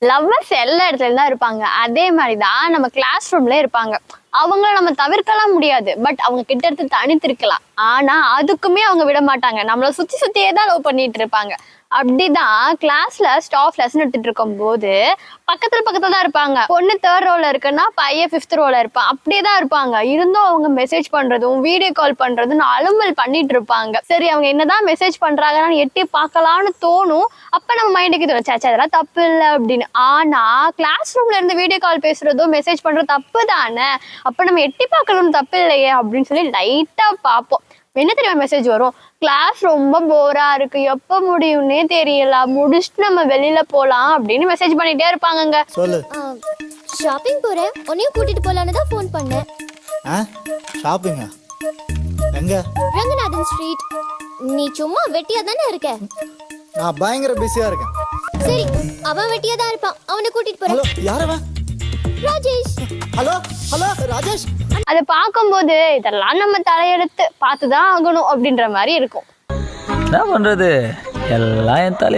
Lovers எல்லா இடத்துலயும் தான் இருப்பாங்க. அதே மாதிரிதான் நம்ம கிளாஸ் ரூம்ல இருப்பாங்க. அவங்கள நம்ம தவிர்க்கலாம் முடியாது. பட் அவங்க கிட்ட இருந்து தனித்திருக்கலாம். ஆனா அதுக்குமே அவங்க விட மாட்டாங்க. நம்மள சுத்தி சுத்தியே தான் லவ் பண்ணிட்டு இருப்பாங்க. அப்படிதான் கிளாஸ்ல ஸ்டாஃப் லெசன் எடுத்துட்டு இருக்கும் போது பக்கத்துல தான் இருப்பாங்க. பொண்ணு 3rd ரோல இருக்குன்னா பையன் 5th ரோல இருப்பான். அப்படியே தான் இருப்பாங்க. இருந்தும் அவங்க மெசேஜ் பண்றதும் வீடியோ கால் பண்றதும் அலுமல் பண்ணிட்டு இருப்பாங்க. சரி அவங்க என்னதான் மெசேஜ் பண்றாங்கன்னு எட்டி பார்க்கலாம்னு தோணும். அப்ப நம்ம மைண்டுக்கு தோணும் சேச்சா அதெல்லாம் தப்பு இல்லை அப்படின்னு. ஆனா கிளாஸ் ரூம்ல இருந்து வீடியோ கால் பேசுறதும் மெசேஜ் பண்றதும் தப்பு தானே. அப்ப நம்ம எட்டி பார்க்கணும் தப்பு இல்லையே அப்படின்னு சொல்லி லைட்டா பார்ப்போம். என்ன தெரியுமா மெசேஜ் வரும்? கிளாஸ் ரொம்ப போரா இருக்கு, எப்ப முடியும்னே தெரியல, முடிச்சுட்டு நம்ம வெளியில போலாம் அப்படின்னு மெசேஜ் பண்ணிட்டே இருப்பாங்கங்க. சொல்லு. ஷாப்பிங் போறேன், உன்னையும் கூட்டிட்டு போலான்னு தான் ஃபோன் பண்ணேன். ஷாப்பிங்கா? எங்க? ரங்கநாதன் ஸ்ட்ரீட். நீ சும்மா வெட்டியா தானே இருக்க? நான் பயங்கர பிஸியா இருக்கேன். சரி, அவன் வெட்டியா தான் இருப்பான், அவனை கூட்டிட்டு போறேன். ஹலோ, யார் அவன்? ராஜேஷ். Hello hello Rajesh. அதை பார்க்கும்போது இதெல்லாம் நம்ம தலையெடுத்து பார்த்துதான் ஆகணும் அப்படின்ற மாதிரி இருக்கும். என்ன பண்றது, எல்லாம் என் தலைய